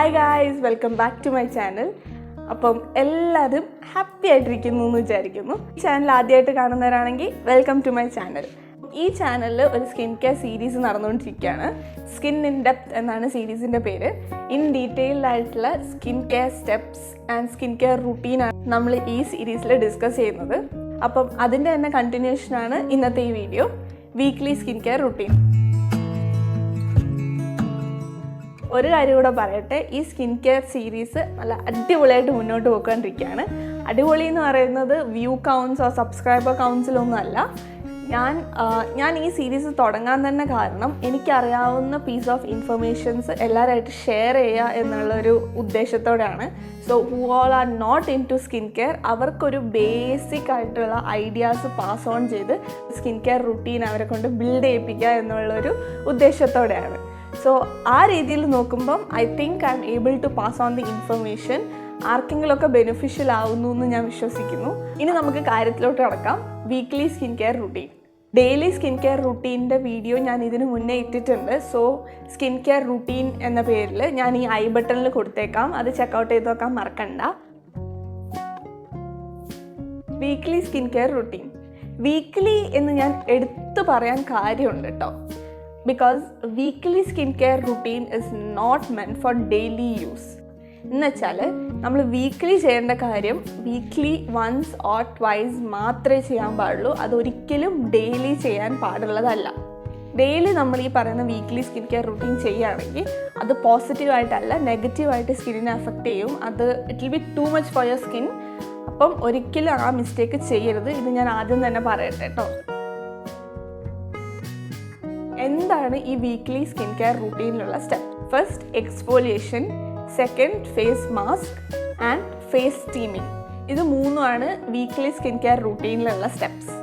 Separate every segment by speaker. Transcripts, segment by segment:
Speaker 1: Hi guys, welcome back to my channel. അപ്പം എല്ലാവരും happy ആയിട്ടിരിക്കുന്നു എന്ന് വിചാരിക്കുന്നു. ഈ ചാനൽ ആദ്യമായിട്ട് കാണുന്നവരാണെങ്കിൽ വെൽക്കം ടു മൈ ചാനൽ. ഈ ചാനലിൽ ഒരു സ്കിൻ കെയർ സീരീസ് നടന്നുകൊണ്ടിരിക്കുകയാണ്. സ്കിൻ ഇൻ ഡെപ്ത് എന്നാണ് സീരീസിൻ്റെ പേര്. ഇൻ ഡീറ്റെയിൽഡ് ആയിട്ടുള്ള skin care steps and skin care റുട്ടീനാണ് നമ്മൾ ഈ സീരീസിൽ ഡിസ്കസ് ചെയ്യുന്നത്. അപ്പം അതിൻ്റെ തന്നെ കണ്ടിന്യൂഷനാണ് ഇന്നത്തെ ഈ video, weekly skin care routine. ഒരു കാര്യം കൂടെ പറയട്ടെ, ഈ സ്കിൻ കെയർ സീരീസ് നല്ല അടിപൊളിയായിട്ട് മുന്നോട്ട് പോയിക്കൊണ്ടിരിക്കുകയാണ്. അടിപൊളി എന്ന് പറയുന്നത് വ്യൂ കൗണ്ട്സോ സബ്സ്ക്രൈബർ കൗണ്ട്സിലൊന്നും അല്ല. ഞാൻ ഈ സീരീസ് തുടങ്ങാൻ തന്നെ കാരണം എനിക്കറിയാവുന്ന പീസ് ഓഫ് ഇൻഫർമേഷൻസ് എല്ലാവരുമായിട്ട് ഷെയർ ചെയ്യുക എന്നുള്ളൊരു ഉദ്ദേശത്തോടെയാണ്. So who all are not into skin care, അവർക്കൊരു ബേസിക് ആയിട്ടുള്ള ഐഡിയാസ് പാസ് ഓൺ ചെയ്ത് സ്കിൻ കെയർ റുട്ടീൻ അവരെ കൊണ്ട് ബിൽഡ് ചെയ്യിപ്പിക്കുക എന്നുള്ളൊരു ഉദ്ദേശത്തോടെയാണ്. സോ ആ രീതിയിൽ നോക്കുമ്പം I think I am able to pass on the information. ആർക്കെങ്കിലുമൊക്കെ ബെനിഫിഷ്യൽ ആവുന്നു എന്ന് ഞാൻ വിശ്വസിക്കുന്നു. ഇനി നമുക്ക് കാര്യത്തിലോട്ട് കടക്കാം. Weekly skin care routine. Daily skin care റുട്ടീൻ്റെ വീഡിയോ ഞാൻ ഇതിന് മുന്നേ ഇട്ടിട്ടുണ്ട്. സോ സ്കിൻ കെയർ റുട്ടീൻ എന്ന പേരിൽ ഞാൻ ഈ ഐ ബട്ടണിൽ കൊടുത്തേക്കാം, അത് ചെക്കൗട്ട് ചെയ്ത് നോക്കാൻ മറക്കണ്ട. Weekly skin care routine. Weekly എന്ന് ഞാൻ എടുത്തു പറയാൻ കാര്യമുണ്ട് കേട്ടോ. Because weekly skin care routine is not meant for daily use. എന്നുവെച്ചാൽ നമ്മൾ വീക്ക്ലി ചെയ്യേണ്ട കാര്യം വീക്ക്ലി വൺസ് ഓർ ട്വൈസ് മാത്രമേ ചെയ്യാൻ പാടുള്ളൂ. അതൊരിക്കലും ഡെയിലി ചെയ്യാൻ പാടുള്ളതല്ല. ഡെയിലി നമ്മൾ ഈ പറയുന്ന വീക്ക്ലി സ്കിൻ കെയർ റുട്ടീൻ ചെയ്യുകയാണെങ്കിൽ അത് പോസിറ്റീവായിട്ടല്ല നെഗറ്റീവായിട്ട് സ്കിന്നിനെ അഫക്റ്റ് ചെയ്യും. അത് it will B too much for your skin. അപ്പം ഒരിക്കലും ആ മിസ്റ്റേക്ക് ചെയ്യരുത്. ഇത് ഞാൻ ആദ്യം തന്നെ പറയട്ടെ കേട്ടോ. എന്താണ് ഈ വീക്ക്ലി സ്കിൻ കെയർ റുട്ടീനിലുള്ള step? First, exfoliation. Second, face mask and face steaming. ഇത് മൂന്നുമാണ് വീക്ക്ലി സ്കിൻ കെയർ റുട്ടീനിലുള്ള സ്റ്റെപ്സ്.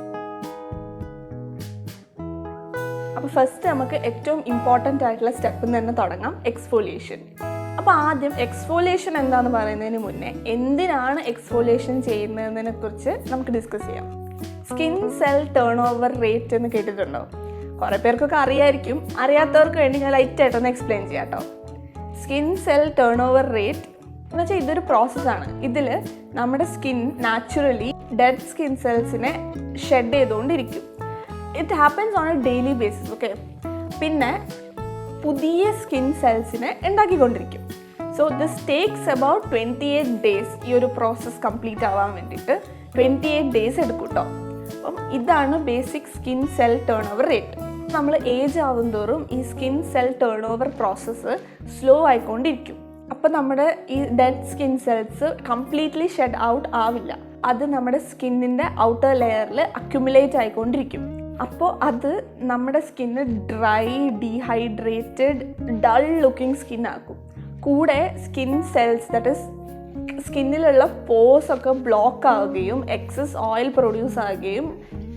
Speaker 1: അപ്പോൾ ഫസ്റ്റ് നമുക്ക് ഏറ്റവും ഇമ്പോർട്ടൻ്റ് ആയിട്ടുള്ള സ്റ്റെപ്പിൽ നിന്ന് തന്നെ തുടങ്ങാം, എക്സ്ഫോലിയേഷൻ. അപ്പോൾ ആദ്യം എക്സ്ഫോലിയേഷൻ എന്താണെന്ന് പറയുന്നതിന് മുന്നേ എന്തിനാണ് എക്സ്ഫോലിയേഷൻ ചെയ്യുന്നതിനെ കുറിച്ച് നമുക്ക് ഡിസ്കസ് ചെയ്യാം. Skin cell turn over rate എന്ന് കേട്ടിട്ടുണ്ടോ? കുറേ പേർക്കൊക്കെ അറിയായിരിക്കും. അറിയാത്തവർക്ക് വേണ്ടി ഞാൻ ലൈറ്റായിട്ടൊന്ന് എക്സ്പ്ലെയിൻ ചെയ്യാം കേട്ടോ. Skin cell turn over rate എന്ന് വെച്ചാൽ ഇതൊരു പ്രോസസ്സാണ്. ഇതിൽ നമ്മുടെ സ്കിൻ നാച്ചുറലി ഡെഡ് സ്കിൻ സെൽസിനെ ഷെഡ് ചെയ്തുകൊണ്ടിരിക്കും. It happens on a daily basis. Okay, പിന്നെ പുതിയ സ്കിൻ സെൽസിനെ ഉണ്ടാക്കിക്കൊണ്ടിരിക്കും. So this takes about 28 days ഈ ഒരു പ്രോസസ്സ് കംപ്ലീറ്റ് ആവാൻ വേണ്ടിയിട്ട് 28 days എടുക്കും കേട്ടോ. അപ്പം ഇതാണ് basic skin cell turn over rate. നമ്മൾ ഏജ് ആവും തോറും ഈ skin cell turn over process slow ആയിക്കൊണ്ടിരിക്കും. അപ്പോൾ നമ്മുടെ ഈ dead skin cells completely shed out ആവില്ല. അത് നമ്മുടെ സ്കിന്നിൻ്റെ ഔട്ടർ ലെയറിൽ അക്യുമുലേറ്റ് ആയിക്കൊണ്ടിരിക്കും. അപ്പോൾ അത് നമ്മുടെ സ്കിന്ന് dry, dehydrated, dull looking skin ആക്കും. കൂടെ സ്കിൻ സെൽസ്, ദാറ്റ് ഇസ് സ്കിന്നിലുള്ള പോസ് ഒക്കെ ബ്ലോക്ക് ആവുകയും എക്സസ് ഓയിൽ പ്രൊഡ്യൂസ് ആവുകയും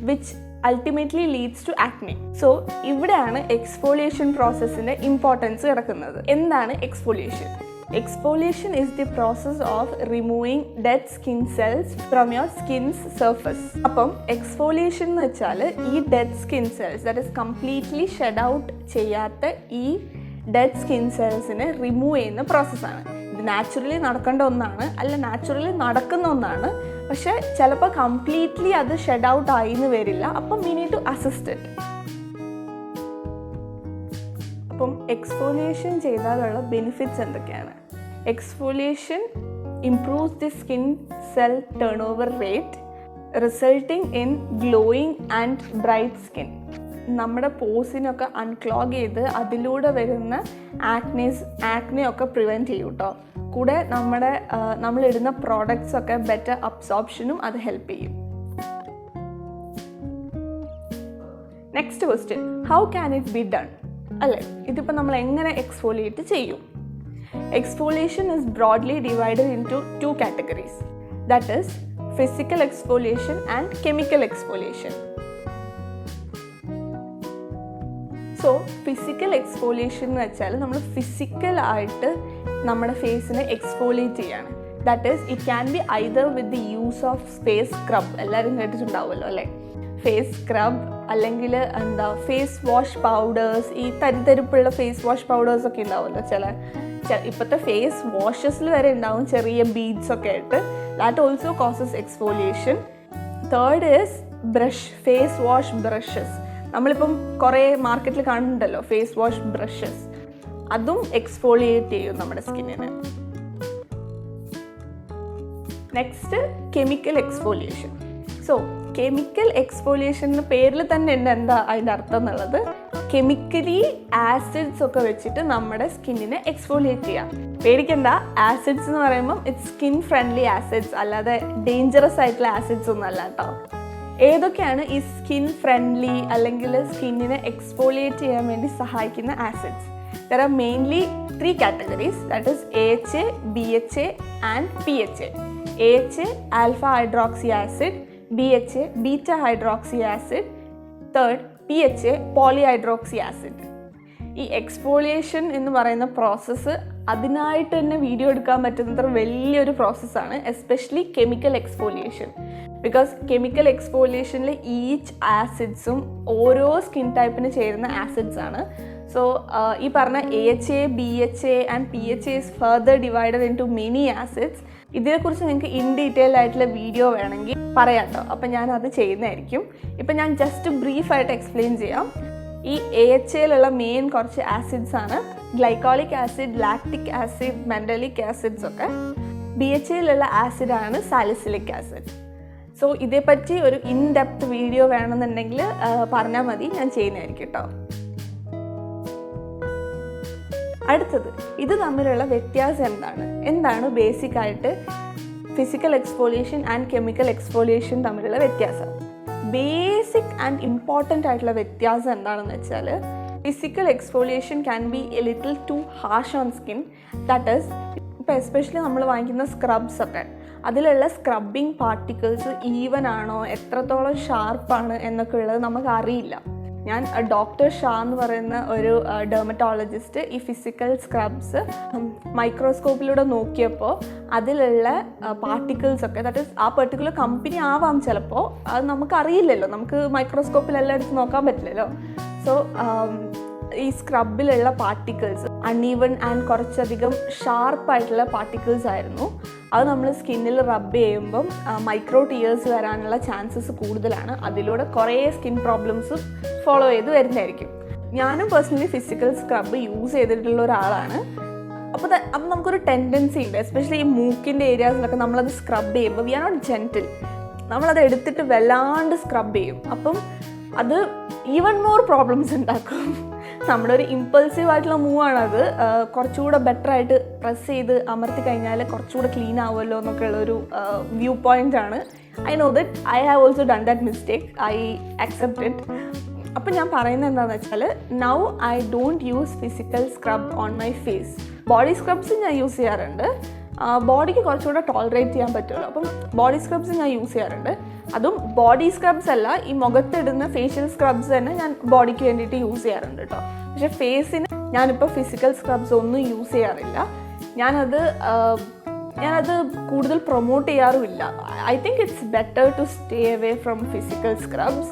Speaker 1: which ultimately leads to acne. So ഇവിടെയാണ് എക്സ്ഫോലിയേഷൻ പ്രോസസ്സിൻ്റെ ഇമ്പോർട്ടൻസ് കിടക്കുന്നത്. എന്താണ് എക്സ്ഫോലിയേഷൻ? Exfoliation is the process of removing dead skin cells from your skin's surface. അപ്പം എക്സ്ഫോലിയേഷൻ എന്ന് വെച്ചാൽ ഈ dead skin cells, that is completely shed out ചെയ്യാത്ത ഈ ഡെഡ് സ്കിൻ സെൽസിനെ റിമൂവ് ചെയ്യുന്ന പ്രോസസ്സാണ്. ഇത് നാച്ചുറലി നടക്കേണ്ട ഒന്നാണ്, അല്ല നാച്ചുറലി നടക്കുന്ന ഒന്നാണ്. പക്ഷെ ചിലപ്പോൾ കംപ്ലീറ്റ്ലി അത് ഷെഡ് ഔട്ട് ആയിന്ന് വരില്ല. അപ്പം we need to assist it. അപ്പം എക്സ്ഫോലിയേഷൻ ചെയ്താലുള്ള ബെനിഫിറ്റ്സ് എന്തൊക്കെയാണ്? Exfoliation improves the skin cell turn over rate, resulting in glowing and bright skin. നമ്മുടെ പോസിനൊക്കെ അൺക്ലോഗ് ചെയ്ത് അതിലൂടെ വരുന്ന ആക്നെയൊക്കെ പ്രിവെൻറ്റ് ചെയ്യും കേട്ടോ. കൂടെ നമ്മളിടുന്ന പ്രോഡക്ട്സ് ഒക്കെ ബെറ്റർ അബ്സോർപ്ഷനും അത് ഹെൽപ്പ് ചെയ്യും. Next question, how can it be done? അല്ലേ, ഇതിപ്പോൾ നമ്മൾ എങ്ങനെ എക്സ്ഫോലിയേറ്റ് ചെയ്യും? Exfoliation is broadly divided into 2 categories. That is physical exfoliation and chemical exfoliation. So physical exfoliation എന്ന് വെച്ചാൽ നമ്മൾ ഫിസിക്കലായിട്ട് നമ്മുടെ ഫേസിനെ എക്സ്ഫോലിയേറ്റ് ചെയ്യാണ്. That is it can be either with the use of face scrub. എല്ലാവരും കേട്ടിട്ടുണ്ടാവുമല്ലോ അല്ലേ, ഫേസ് സ്ക്രബ് അല്ലെങ്കിൽ ഫേസ് വാഷ് പൗഡേഴ്സ്. ഈ തരിത്തരിപ്പുള്ള ഫേസ് വാഷ് പൗഡേഴ്സൊക്കെ ഉണ്ടാവുമല്ലോ ഇപ്പോഴത്തെ ഫേസ് വാഷസിൽ വരെ ഉണ്ടാവും ചെറിയ ബീഡ്സ് ഒക്കെ ആയിട്ട്. That also causes exfoliation. Third is face wash brushes. നമ്മളിപ്പം കുറേ മാർക്കറ്റിൽ കാണുന്നുണ്ടല്ലോ ഫേസ് വാഷ് ബ്രഷസ്, അതും എക്സ്ഫോളിയേറ്റ് ചെയ്യും നമ്മുടെ സ്കിന്നിന്. Next chemical exfoliation. So chemical exfoliation എന്ന പേരിൽ തന്നെ ഉണ്ട് എന്താ അതിൻ്റെ അർത്ഥം എന്നുള്ളത്. കെമിക്കലി ആസിഡ്സ് ഒക്കെ വെച്ചിട്ട് നമ്മുടെ സ്കിന്നിനെ എക്സ്ഫോലിയേറ്റ് ചെയ്യാം. പേടിക്കണ്ട, ആസിഡ്സ് എന്ന് പറയുമ്പം ഇറ്റ്സ് സ്കിൻ ഫ്രണ്ട്ലി ആസിഡ്സ്, അല്ലാതെ ഡേഞ്ചറസ് ആയിട്ടുള്ള ആസിഡ്സ് ഒന്നും അല്ല കേട്ടോ. ഏതൊക്കെയാണ് ഈ സ്കിൻ ഫ്രണ്ട്ലി അല്ലെങ്കിൽ സ്കിന്നിനെ എക്സ്ഫോലിയേറ്റ് ചെയ്യാൻ വേണ്ടി സഹായിക്കുന്ന acids? There are mainly 3 categories, that is AHA, BHA and PHA. AHA alpha hydroxy acid, BHA beta hydroxy acid, third PHA polyhydroxy acid. ഈ എക്സ്ഫോളിയേഷൻ എന്ന് പറയുന്ന പ്രോസസ്സ് അതിനായിട്ട് തന്നെ വീഡിയോ എടുക്കാൻ പറ്റുന്നത്ര വലിയൊരു പ്രോസസ്സാണ്, especially chemical exfoliation. Because chemical എക്സ്ഫോലിയേഷനിൽ ഈച്ച് ആസിഡ്സും ഓരോ സ്കിൻ ടൈപ്പിന് ചേരുന്ന ആസിഡ്സ് ആണ്. സോ ഈ പറഞ്ഞ AHA, BHA and PHA is further divided into many acids. ഇതിനെക്കുറിച്ച് നിങ്ങൾക്ക് ഇൻ ഡീറ്റെയിൽ ആയിട്ടുള്ള വീഡിയോ വേണമെങ്കിൽ പറയാം കേട്ടോ, അപ്പം ഞാനത് ചെയ്യുന്നതായിരിക്കും. ഇപ്പം ഞാൻ ജസ്റ്റ് ബ്രീഫായിട്ട് എക്സ്പ്ലെയിൻ ചെയ്യാം. ഈ AHAയിലുള്ള മെയിൻ കുറച്ച് ആസിഡ്സ് ആണ് glycolic acid, lactic acid, mandelic acids ഒക്കെ. BHAയിലുള്ള ആസിഡാണ് സാലിസിലിക് ആസിഡ്. സോ ഇതേപ്പറ്റി ഒരു ഇൻ ഡെപ്ത് വീഡിയോ വേണമെന്നുണ്ടെങ്കിൽ പറഞ്ഞാൽ മതി, ഞാൻ ചെയ്യുന്നതായിരിക്കും കേട്ടോ. അടുത്തത്, ഇത് തമ്മിലുള്ള വ്യത്യാസം എന്താണ് ബേസിക് ആയിട്ട് physical exfoliation and chemical exfoliation തമ്മിലുള്ള വ്യത്യാസം? ബേസിക് ആൻഡ് ഇമ്പോർട്ടൻ്റ് ആയിട്ടുള്ള വ്യത്യാസം എന്താണെന്ന് വെച്ചാൽ, physical exfoliation can be a little too harsh on skin. That is, ഇപ്പോൾ എസ്പെഷ്യലി നമ്മൾ വാങ്ങിക്കുന്ന സ്ക്രബ്സ് ഒക്കെ, അതിലുള്ള സ്ക്രബിങ് പാർട്ടിക്കിൾസ് ഈവൻ ആണോ, എത്രത്തോളം ഷാർപ്പാണ് എന്നൊക്കെ ഉള്ളത് നമുക്ക് അറിയില്ല. ഞാൻ ഡോക്ടർ ഷാ എന്ന് പറയുന്ന ഒരു ഡെർമറ്റോളജിസ്റ്റ് ഈ ഫിസിക്കൽ സ്ക്രബ്സ് മൈക്രോസ്കോപ്പിലൂടെ നോക്കിയപ്പോൾ അതിലുള്ള പാർട്ടിക്കിൾസ് ഒക്കെ, ദാറ്റ് ഈസ് ആ പെർട്ടിക്കുലർ കമ്പനി ആവാം ചിലപ്പോൾ, അത് നമുക്കറിയില്ലല്ലോ, നമുക്ക് മൈക്രോസ്കോപ്പിലെല്ലാം എടുത്ത് നോക്കാൻ പറ്റില്ലല്ലോ. സോ ഈ സ്ക്രബിലുള്ള പാർട്ടിക്കിൾസ് അൺഈവൺ ആൻഡ് കുറച്ചധികം ഷാർപ്പായിട്ടുള്ള പാർട്ടിക്കിൾസ് ആയിരുന്നു. അത് നമ്മൾ സ്കിന്നിൽ റബ്ബ് ചെയ്യുമ്പം മൈക്രോ ടീയേഴ്സ് വരാനുള്ള ചാൻസസ് കൂടുതലാണ്. അതിലൂടെ കുറേ സ്കിൻ പ്രോബ്ലംസ് ഫോളോ ചെയ്ത് വരുന്നതായിരിക്കും. ഞാനും പേഴ്സണലി ഫിസിക്കൽ സ്ക്രബ് യൂസ് ചെയ്തിട്ടുള്ള ഒരാളാണ്. അപ്പോൾ നമുക്കൊരു ടെൻഡൻസി ഉണ്ട്, എസ്പെഷ്യലി ഈ മൂക്കിൻ്റെ ഏരിയാസിലൊക്കെ നമ്മളത് സ്ക്രബ് ചെയ്യുമ്പോൾ വി ആർ നോട്ട് ജെൻറ്റിൽ, നമ്മളത് എടുത്തിട്ട് വല്ലാണ്ട് സ്ക്രബ് ചെയ്യും. അപ്പം അത് ഈവൻ മോർ പ്രോബ്ലംസ് ഉണ്ടാക്കും. നമ്മുടെ ഒരു ഇമ്പൾസീവ് ആയിട്ടുള്ള മൂവാണത്. കുറച്ചുകൂടെ ബെറ്റർ ആയിട്ട് പ്രസ് ചെയ്ത് അമർത്തി കഴിഞ്ഞാൽ കുറച്ചുകൂടെ ക്ലീൻ ആവുമല്ലോ എന്നൊക്കെ ഉള്ളൊരു വ്യൂ പോയിൻ്റ് ആണ്. I know that I have also done that mistake, I accept it. അപ്പം ഞാൻ പറയുന്നത് എന്താണെന്ന് വെച്ചാൽ, now I don't use physical scrub on my face. Body scrubs ഞാൻ യൂസ് ചെയ്യാറുണ്ട്, ബോഡിക്ക് കുറച്ചുകൂടെ ടോളറേറ്റ് ചെയ്യാൻ പറ്റുമല്ലോ, അപ്പം ബോഡി സ്ക്രബ്സ് ഞാൻ യൂസ് ചെയ്യാറുണ്ട്. അതും ബോഡി സ്ക്രബ്സ് അല്ല, ഈ മുഖത്തിടുന്ന ഫേഷ്യൽ സ്ക്രബ്സ് തന്നെ ഞാൻ ബോഡിക്ക് വേണ്ടിയിട്ട് യൂസ് ചെയ്യാറുണ്ട് കേട്ടോ. പക്ഷേ ഫേസിന് ഞാനിപ്പോൾ ഫിസിക്കൽ സ്ക്രബ്സ് ഒന്നും യൂസ് ചെയ്യാറില്ല. ഞാനത് കൂടുതൽ പ്രൊമോട്ട് ചെയ്യാറുമില്ല. I think it's better to stay away from physical scrubs.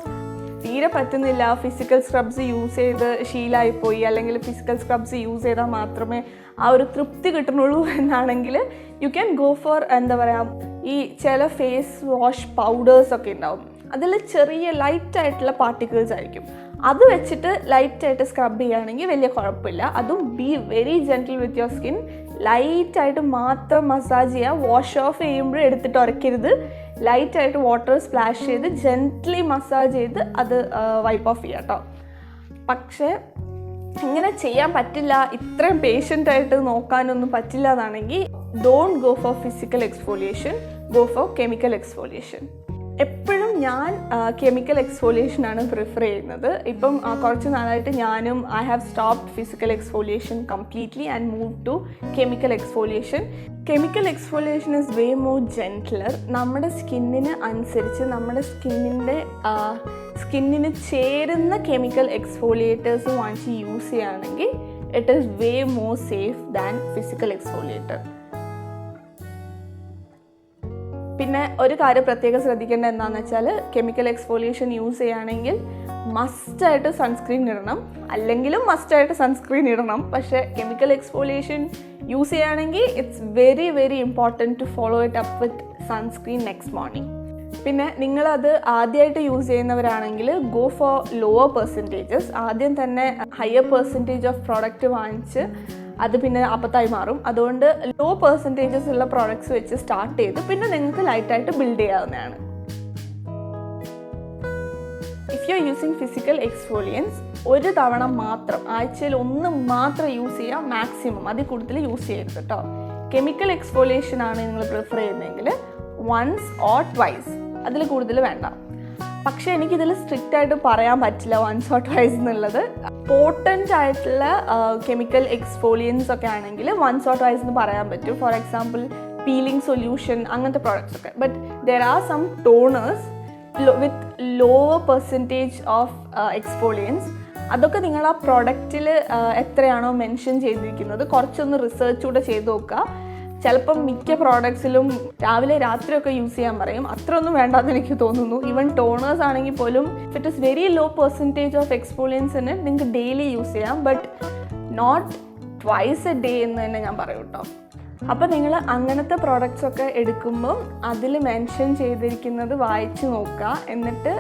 Speaker 1: തീരെ പറ്റുന്നില്ല, ഫിസിക്കൽ സ്ക്രബ്സ് യൂസ് ചെയ്ത് ശീലമായിപ്പോയി, അല്ലെങ്കിൽ ഫിസിക്കൽ സ്ക്രബ്സ് യൂസ് ചെയ്താൽ മാത്രമേ ആ ഒരു തൃപ്തി കിട്ടുന്നുള്ളൂ എന്നാണെങ്കിൽ യു ക്യാൻ ഗോ ഫോർ എന്താ പറയുക, ഈ ചില ഫേസ് വാഷ് പൗഡേഴ്സൊക്കെ ഉണ്ടാവും, അതിൽ ചെറിയ ലൈറ്റായിട്ടുള്ള പാർട്ടിക്കിൾസ് ആയിരിക്കും. അത് വെച്ചിട്ട് ലൈറ്റായിട്ട് സ്ക്രബ് ചെയ്യുകയാണെങ്കിൽ വലിയ കുഴപ്പമില്ല. അതും be very gentle with your skin. ലൈറ്റായിട്ട് മാത്രം മസാജ് ചെയ്യുക, വാഷ് ഓഫ് ചെയ്യുമ്പോഴും എടുത്തിട്ട് ഉരയ്ക്കരുത്. ലൈറ്റായിട്ട് വാട്ടർ സ്പ്ലാഷ് ചെയ്ത് ജെൻറ്റ്ലി മസാജ് ചെയ്ത് അത് വൈപ്പ് ഓഫ് ചെയ്യുക കേട്ടോ. പക്ഷേ ഇങ്ങനെ ചെയ്യാൻ പറ്റില്ല, ഇത്രയും പേഷ്യൻ്റായിട്ട് നോക്കാനൊന്നും പറ്റില്ല എന്നാണെങ്കിൽ don't go for physical exfoliation, go for chemical exfoliation. എപ്പോഴും ഞാൻ കെമിക്കൽ എക്സ്ഫോലിയേഷനാണ് പ്രിഫർ ചെയ്യുന്നത്. ഇപ്പം കുറച്ച് നാളായിട്ട് ഞാനും I have stopped physical exfoliation completely and move to chemical exfoliation. Chemical exfoliation is way more gentler. നമ്മുടെ സ്കിന്നിന് അനുസരിച്ച് നമ്മുടെ സ്കിന്നിന് ചേരുന്ന കെമിക്കൽ എക്സ്ഫോലിയേറ്റേഴ്സ് വാങ്ങിച്ച് യൂസ് ചെയ്യുകയാണെങ്കിൽ it is way more safe than physical exfoliator. പിന്നെ ഒരു കാര്യം പ്രത്യേകം ശ്രദ്ധിക്കേണ്ടത് എന്താണെന്ന് വെച്ചാൽ, കെമിക്കൽ എക്സ്ഫോലിയേഷൻ യൂസ് ചെയ്യുകയാണെങ്കിൽ മസ്റ്റായിട്ട് സൺസ്ക്രീൻ ഇടണം, അല്ലെങ്കിലും മസ്റ്റായിട്ട് സൺസ്ക്രീൻ ഇടണം. പക്ഷേ കെമിക്കൽ എക്സ്ഫോളിയേഷൻ യൂസ് ചെയ്യുകയാണെങ്കിൽ it's very very important to follow it up with sunscreen next morning. പിന്നെ നിങ്ങളത് ആദ്യമായിട്ട് യൂസ് ചെയ്യുന്നവരാണെങ്കിൽ ഗോ ഫോർ ലോവർ പെർസെൻറ്റേജസ്. ആദ്യം തന്നെ ഹയർ പെർസെൻറ്റേജ് ഓഫ് പ്രോഡക്റ്റ് വാങ്ങിച്ച് അത് പിന്നെ അപ്പത്തായി മാറും. അതുകൊണ്ട് ലോ പെർസെൻറ്റേജസ് ഉള്ള പ്രോഡക്ട്സ് വെച്ച് സ്റ്റാർട്ട് ചെയ്ത് പിന്നെ നിങ്ങൾക്ക് ലൈറ്റായിട്ട് ബിൽഡ് ചെയ്യാവുന്നതാണ്. If you are using physical exfoliants ഒരു തവണ മാത്രം, ആഴ്ചയിൽ ഒന്ന് മാത്രം യൂസ് ചെയ്യുക മാക്സിമം, അതിൽ കൂടുതൽ യൂസ് ചെയ്യരുത് കേട്ടോ. കെമിക്കൽ എക്സ്ഫോളിയേഷൻ ആണ് നിങ്ങൾ പ്രിഫർ ചെയ്യുന്നതെങ്കിൽ വൺസ് ഓർ ട്വൈസ്, അതിൽ കൂടുതൽ വേണ്ട. പക്ഷേ എനിക്കിതിൽ സ്ട്രിക്റ്റ് ആയിട്ട് പറയാൻ പറ്റില്ല വൺസ് ഓർ ട്വൈസ് എന്നുള്ളത്. പോട്ടൻ്റ് ആയിട്ടുള്ള കെമിക്കൽ എക്സ്ഫോളിയൻസ് ഒക്കെ ആണെങ്കിൽ വൺസ് ഓർ ട്വൈസ് എന്ന് പറയാൻ പറ്റും. ഫോർ എക്സാമ്പിൾ പീലിംഗ് സൊല്യൂഷൻ അങ്ങനത്തെ പ്രോഡക്ട്സ് ഒക്കെ. But there are some toners with lower percentage of exfoliants. അതൊക്കെ നിങ്ങൾ ആ പ്രോഡക്റ്റിൽ എത്രയാണോ മെൻഷൻ ചെയ്തിരിക്കുന്നത് കുറച്ചൊന്ന് റിസർച്ച് കൂടെ ചെയ്ത് നോക്കുക. ചിലപ്പം മിക്ക പ്രോഡക്ട്സിലും രാവിലെ രാത്രിയൊക്കെ യൂസ് ചെയ്യാൻ പറയും. അത്രയൊന്നും വേണ്ടാന്ന് എനിക്ക് തോന്നുന്നു. ഈവൻ ടോണേഴ്സ് ആണെങ്കിൽ പോലും it is very low percentage of എക്സ്ഫോളിയൻസിന് നിങ്ങൾക്ക് ഡെയിലി യൂസ് ചെയ്യാം, but not twice a day എന്ന് തന്നെ ഞാൻ പറയും കേട്ടോ. അപ്പോൾ നിങ്ങൾ അങ്ങനത്തെ പ്രോഡക്റ്റ്സൊക്കെ എടുക്കുമ്പം അതിൽ മെൻഷൻ ചെയ്തിരിക്കുന്നത് വായിച്ച് നോക്കുക. എന്നിട്ട്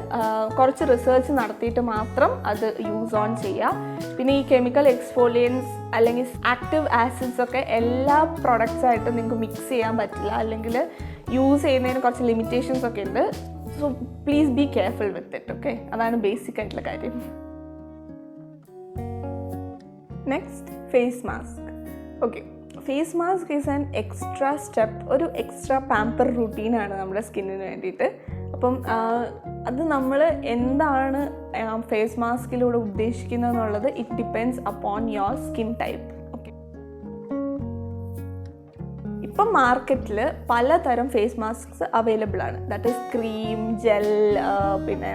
Speaker 1: കുറച്ച് റിസർച്ച് നടത്തിയിട്ട് മാത്രം അത് യൂസ് ഓൺ ചെയ്യുക. പിന്നെ ഈ കെമിക്കൽ എക്സ്ഫോളിയൻസ് അല്ലെങ്കിൽ ആക്റ്റീവ് ആസിഡ്സ് ഒക്കെ എല്ലാ പ്രോഡക്റ്റ്സായിട്ട് നിങ്ങൾക്ക് മിക്സ് ചെയ്യാൻ പറ്റില്ല, അല്ലെങ്കിൽ യൂസ് ചെയ്യുന്നതിന് കുറച്ച് ലിമിറ്റേഷൻസ് ഒക്കെ ഉണ്ട്. So please be careful with it. Okay, അതാണ് ബേസിക് ആയിട്ടുള്ള കാര്യം. Next, face mask. Okay, face mask is an extra step, ഒരു എക്സ്ട്രാ പാമ്പർ റൂട്ടീനാണ് നമ്മുടെ സ്കിന്നിന് വേണ്ടിയിട്ട്. അപ്പം അത് നമ്മൾ എന്താണ് ഫേസ് മാസ്കിലൂടെ ഉദ്ദേശിക്കുന്നത് എന്നുള്ളത് it depends upon your skin type. Okay, ഇപ്പം മാർക്കറ്റിൽ പലതരം ഫേസ് മാസ്ക്സ് അവൈലബിൾ ആണ്. ദാറ്റ് ഈസ് ക്രീം, ജെൽ, പിന്നെ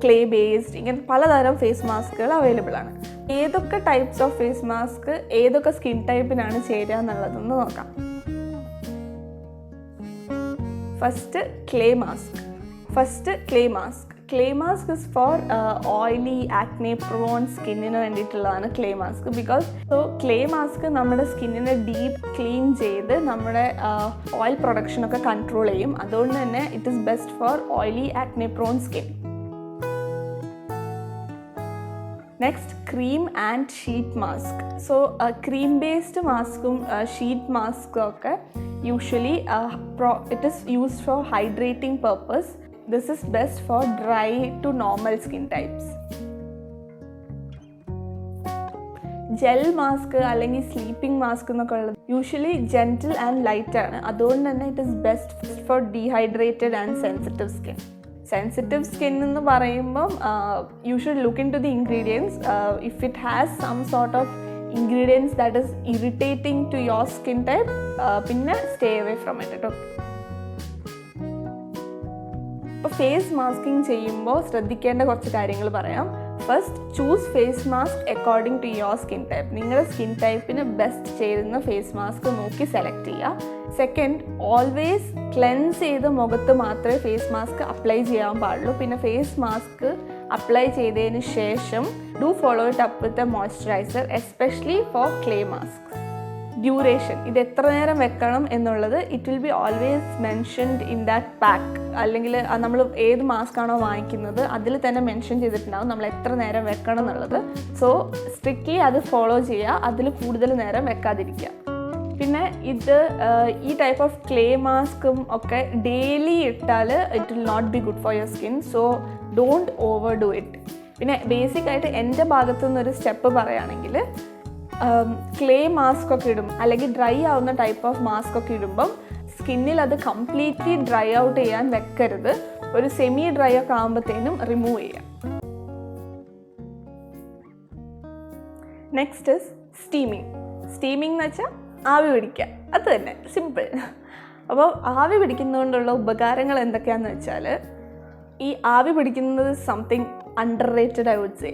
Speaker 1: ക്ലേ ബേസ്ഡ്, ഇങ്ങനെ പലതരം ഫേസ് മാസ്കുകൾ അവൈലബിൾ ആണ്. ഏതൊക്കെ ടൈപ്സ് ഓഫ് ഫേസ് മാസ്ക് ഏതൊക്കെ സ്കിൻ ടൈപ്പിനാണ് ചേരുക എന്നുള്ളതൊന്ന് നോക്കാം. First clay mask. Clay mask is for oily acne prone സ്കിന്നിന് വേണ്ടിയിട്ടുള്ളതാണ് clay mask. Because clay mask നമ്മുടെ സ്കിന്നിനെ ഡീപ്പ് ക്ലീൻ ചെയ്ത് നമ്മുടെ ഓയിൽ പ്രൊഡക്ഷനൊക്കെ കൺട്രോൾ ചെയ്യും. അതുകൊണ്ട് തന്നെ it is best for oily acne prone skin. Next, cream and sheet mask. So cream based മാസ്കും ഷീറ്റ് മാസ്കും ഒക്കെ usually it is used for hydrating purpose. This is best for dry to normal skin types. Gel mask അല്ലെങ്കിൽ sleeping mask എന്നൊക്കെ ഉള്ളത് usually gentle and light ആണ്. അതുകൊണ്ട് തന്നെ it is best for dehydrated and sensitive skin. Sensitive skin എന്ന് പറയുമ്പം you should look in to the ingredients. If it has some sort of ingredients that is irritating to your skin type, പിന്നെ stay away from it കേട്ടോ. ഇപ്പോൾ face masking ചെയ്യുമ്പോൾ ശ്രദ്ധിക്കേണ്ട കുറച്ച് കാര്യങ്ങൾ പറയാം. First, choose face mask according to your skin type. നിങ്ങളുടെ skin ടൈപ്പിന് ബെസ്റ്റ് ചേരുന്ന ഫേസ് മാസ്ക് നോക്കി സെലക്ട് ചെയ്യുക. സെക്കൻഡ്, ഓൾവേസ് ക്ലെൻസ് ചെയ്ത് മുഖത്ത് മാത്രമേ ഫേസ് മാസ്ക് അപ്ലൈ ചെയ്യാൻ പാടുള്ളൂ. പിന്നെ ഫേസ് മാസ്ക് അപ്ലൈ ചെയ്തതിന് ശേഷം do follow it up with a moisturiser, especially for clay mask. Duration, ഇത് എത്ര നേരം വെക്കണം എന്നുള്ളത് it will be always mentioned in that pack. അല്ലെങ്കിൽ നമ്മൾ ഏത് മാസ്ക് ആണോ വാങ്ങിക്കുന്നത് അതിൽ തന്നെ മെൻഷൻ ചെയ്തിട്ടുണ്ടാവും നമ്മൾ എത്ര നേരം വെക്കണം എന്നുള്ളത്. സോ സ്ട്രിക്റ്റ്ലി അത് ഫോളോ ചെയ്യുക, അതിൽ കൂടുതൽ നേരം വെക്കാതിരിക്കുക. പിന്നെ ഈ ടൈപ്പ് ഓഫ് ക്ലേ മാസ്കും ഒക്കെ ഡെയിലി ഇട്ടാൽ it will not be good for your skin. So don't overdo it. പിന്നെ ബേസിക്കായിട്ട് എൻ്റെ ഭാഗത്തു നിന്നൊരു സ്റ്റെപ്പ് പറയുകയാണെങ്കിൽ, ക്ലേ മാസ്ക് ഒക്കെ ഇടും അല്ലെങ്കിൽ ഡ്രൈ ആവുന്ന ടൈപ്പ് ഓഫ് മാസ്ക് ഒക്കെ ഇടുമ്പം സ്കിന്നിൽ അത് കംപ്ലീറ്റ്ലി ഡ്രൈ ഔട്ട് ചെയ്യാൻ വെക്കരുത്. ഒരു സെമി ഡ്രൈ ഒക്കെ ആകുമ്പോഴത്തേനും റിമൂവ് ചെയ്യാം. Next is steaming. സ്റ്റീമിംഗ് എന്ന് വെച്ചാൽ ആവി പിടിക്കുക, അത് തന്നെ, സിമ്പിൾ. അപ്പോൾ ആവി പിടിക്കുന്നതുകൊണ്ടുള്ള ഉപകാരങ്ങൾ എന്തൊക്കെയാണെന്ന് വെച്ചാൽ, ഈ ആവി പിടിക്കുന്നത് something underrated I would say.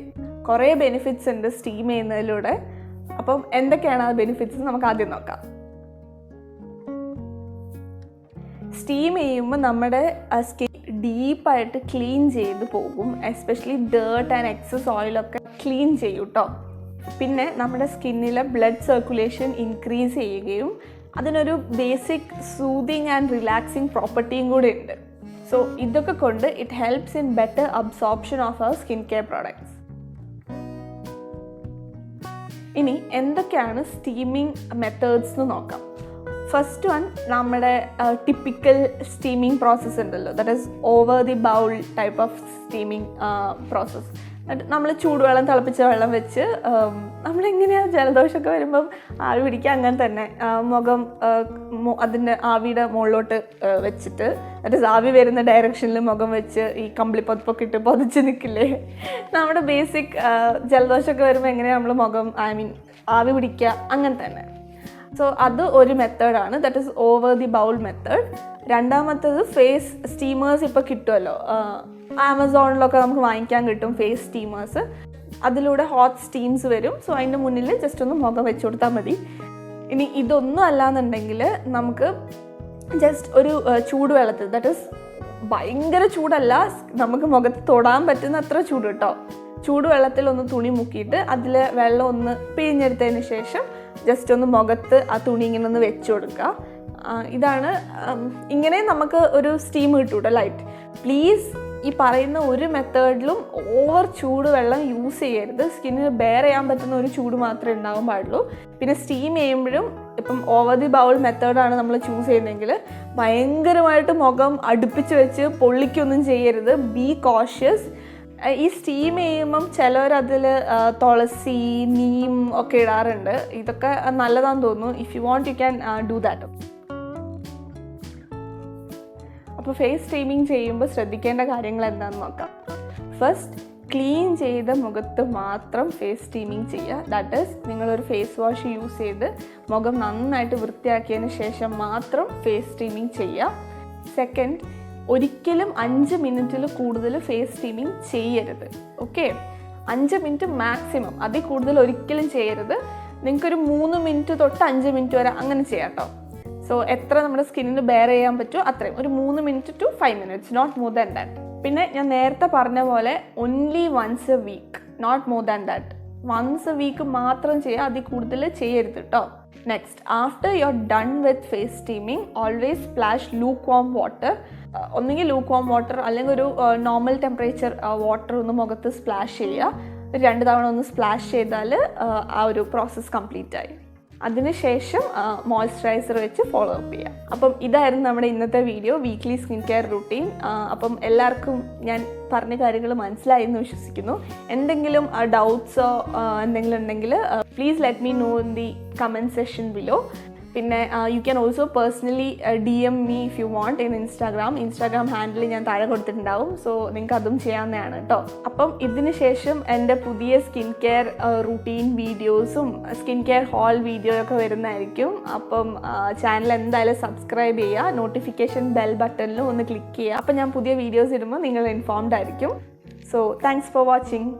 Speaker 1: കുറേ ബെനിഫിറ്റ്സ് ഉണ്ട് സ്റ്റീം ചെയ്യുന്നതിലൂടെ. അപ്പം എന്തൊക്കെയാണ് ആ ബെനിഫിറ്റ്സ് നമുക്ക് ആദ്യം നോക്കാം. സ്റ്റീം ചെയ്യുമ്പോൾ നമ്മുടെ സ്കിൻ ഡീപ്പായിട്ട് ക്ലീൻ ചെയ്ത് പോകും. എസ്പെഷ്യലി ഡേർട്ട് ആൻഡ് എക്സസ് ഓയിലൊക്കെ ക്ലീൻ ചെയ്യും കേട്ടോ. പിന്നെ നമ്മുടെ സ്കിന്നിലെ ബ്ലഡ് സർക്കുലേഷൻ ഇൻക്രീസ് ചെയ്യുകയും അതിനൊരു ബേസിക് സൂതിങ് ആൻഡ് റിലാക്സിങ് പ്രോപ്പർട്ടിയും കൂടെ ഉണ്ട്. സോ ഇതൊക്കെ കൊണ്ട് it helps in better absorption of our skin care products. ഇനി എന്തൊക്കെയാണ് സ്റ്റീമിങ് മെത്തേഡ്സ് എന്ന് നോക്കാം. ഫസ്റ്റ് വൺ നമ്മുടെ ടിപ്പിക്കൽ സ്റ്റീമിങ് പ്രോസസ്സ് ഉണ്ടല്ലോ, that is over the bowl type of steaming process. നമ്മൾ ചൂടുവെള്ളം തിളപ്പിച്ച വെള്ളം വെച്ച് നമ്മളെങ്ങനെയാണ് ജലദോഷമൊക്കെ വരുമ്പം ആവി പിടിക്കുക, അങ്ങനെ തന്നെ മുഖം അതിൻ്റെ ആവിയുടെ മുകളിലോട്ട് വെച്ചിട്ട് ദാറ്റ് ഈസ് ആവി വരുന്ന ഡയറക്ഷനിൽ മുഖം വെച്ച് ഈ കമ്പിളിപ്പൊക്കെ ഇട്ട് പൊതിച്ച് നിൽക്കില്ലേ, നമ്മുടെ ബേസിക് ജലദോഷമൊക്കെ വരുമ്പോൾ എങ്ങനെയാണ് നമ്മൾ മുഖം ആവി പിടിക്കുക, അങ്ങനെ തന്നെ. സോ അത് ഒരു മെത്തേഡാണ്, that is over the bowl method. രണ്ടാമത്തേത് ഫേസ് സ്റ്റീമേഴ്സ് ഇപ്പോൾ കിട്ടുമല്ലോ, ആമസോണിലൊക്കെ നമുക്ക് വാങ്ങിക്കാൻ കിട്ടും ഫേസ് സ്റ്റീമേഴ്സ്. അതിലൂടെ ഹോട്ട് സ്റ്റീംസ് വരും. സോ അതിൻ്റെ മുന്നിൽ ജസ്റ്റ് ഒന്ന് മുഖം വെച്ച് കൊടുത്താൽ മതി. ഇനി ഇതൊന്നും അല്ലാന്നുണ്ടെങ്കിൽ നമുക്ക് ജസ്റ്റ് ഒരു ചൂടുവെള്ളത്തിൽ, ദാറ്റ് ഈസ് ഭയങ്കര ചൂടല്ല, നമുക്ക് മുഖത്ത് തൊടാൻ പറ്റുന്ന അത്ര ചൂട് കേട്ടോ, ചൂടുവെള്ളത്തിൽ ഒന്ന് തുണി മുക്കിയിട്ട് അതിൽ വെള്ളം ഒന്ന് പിഴിഞ്ഞെടുത്തതിന് ശേഷം ജസ്റ്റ് ഒന്ന് മുഖത്ത് ആ തുണി ഇങ്ങനെ ഒന്ന് വെച്ച് കൊടുക്കുക. ഇതാണ്, ഇങ്ങനെ നമുക്ക് ഒരു സ്റ്റീം കിട്ടൂട്ടോ ലൈറ്റ്. പ്ലീസ് ഈ പറയുന്ന ഒരു മെത്തേഡിലും ഓവർ ചൂട് വെള്ളം യൂസ് ചെയ്യരുത്. സ്കിന്നിന് ബെയർ ചെയ്യാൻ പറ്റുന്ന ഒരു ചൂട് മാത്രമേ ഉണ്ടാകാൻ പാടുള്ളൂ. പിന്നെ സ്റ്റീം ചെയ്യുമ്പോഴും ഇപ്പം ഓവർ ദി ബൗൾ മെത്തേഡാണ് നമ്മൾ ചൂസ് ചെയ്യുന്നതെങ്കിൽ ഭയങ്കരമായിട്ട് മുഖം അടുപ്പിച്ച് വെച്ച് പൊള്ളിക്കൊന്നും ചെയ്യരുത്. B cautious. ഈ സ്റ്റീം ചെയ്യുമ്പം ചിലവരതിൽ തുളസി, നീം ഒക്കെ ഇടാറുണ്ട്. ഇതൊക്കെ നല്ലതാണെന്ന് തോന്നുന്നു. If you want you can do that. അപ്പോൾ ഫേസ് സ്റ്റീമിങ് ചെയ്യുമ്പോൾ ശ്രദ്ധിക്കേണ്ട കാര്യങ്ങൾ എന്താണെന്ന് നോക്കാം. ഫസ്റ്റ്, ക്ലീൻ ചെയ്ത മുഖത്ത് മാത്രം ഫേസ് സ്റ്റീമിങ് ചെയ്യുക. ദാറ്റ് ഈസ് നിങ്ങളൊരു ഫേസ് വാഷ് യൂസ് ചെയ്ത് മുഖം നന്നായിട്ട് വൃത്തിയാക്കിയതിന് ശേഷം മാത്രം ഫേസ് സ്റ്റീമിങ് ചെയ്യുക. സെക്കൻഡ്, ഒരിക്കലും 5 മിനിറ്റിൽ കൂടുതൽ ഫേസ് സ്റ്റീമിങ് ചെയ്യരുത്. ഓക്കെ, 5 മിനിറ്റ് മാക്സിമം, അതിൽ കൂടുതൽ ഒരിക്കലും ചെയ്യരുത്. നിങ്ങൾക്കൊരു 3 മിനിറ്റ് തൊട്ട് 5 മിനിറ്റ് വരെ അങ്ങനെ ചെയ്യാം കേട്ടോ. സോ എത്ര നമ്മുടെ സ്കിന്നിന് ബെയർ ചെയ്യാൻ പറ്റുമോ അത്രയും, ഒരു 3 minute to 5 minutes, not more than that. പിന്നെ ഞാൻ നേരത്തെ പറഞ്ഞ പോലെ only once a week, not more than that. Once a week മാത്രം ചെയ്യുക, അതിൽ കൂടുതൽ ചെയ്യരുത് കേട്ടോ. Next, after you are done with face steaming, always splash lukewarm water. ഒന്നുകിൽ ലൂക്ക് വാം വാട്ടർ അല്ലെങ്കിൽ ഒരു നോർമൽ ടെമ്പറേച്ചർ വാട്ടർ ഒന്ന് മുഖത്ത് സ്പ്ലാഷ് ചെയ്യുക. 2 തവണ ഒന്ന് സ്പ്ലാഷ് ചെയ്താൽ ആ ഒരു പ്രോസസ്സ് കംപ്ലീറ്റ് ആയി. അതിനുശേഷം മോയ്സ്ചറൈസർ വെച്ച് ഫോളോ അപ്പ് ചെയ്യുക. അപ്പം ഇതായിരുന്നു നമ്മുടെ ഇന്നത്തെ video, weekly skin care routine. അപ്പം എല്ലാവർക്കും ഞാൻ പറഞ്ഞ കാര്യങ്ങൾ മനസ്സിലായി എന്ന് വിശ്വസിക്കുന്നു. എന്തെങ്കിലും ഡൗട്ട്സോ എന്തെങ്കിലും ഉണ്ടെങ്കിൽ please let me know in the comment section below. പിന്നെ you can also personally DM me if you want in Instagram handle ഞാൻ താഴെ കൊടുത്തിട്ടുണ്ടാവും. സോ നിങ്ങൾക്ക് അതും ചെയ്യാവുന്നതാണ് കേട്ടോ. അപ്പം ഇതിന് ശേഷം എൻ്റെ പുതിയ സ്കിൻ കെയർ റൂട്ടീൻ വീഡിയോസും സ്കിൻ കെയർ ഹോൾ വീഡിയോ ഒക്കെ വരുന്നതായിരിക്കും. അപ്പം ചാനൽ എന്തായാലും സബ്സ്ക്രൈബ് ചെയ്യുക, നോട്ടിഫിക്കേഷൻ ബെൽ ബട്ടണിൽ ഒന്ന് ക്ലിക്ക് ചെയ്യുക. അപ്പം ഞാൻ പുതിയ വീഡിയോസ് ഇടുമ്പോൾ നിങ്ങൾ ഇൻഫോംഡ് ആയിരിക്കും. So thanks for watching.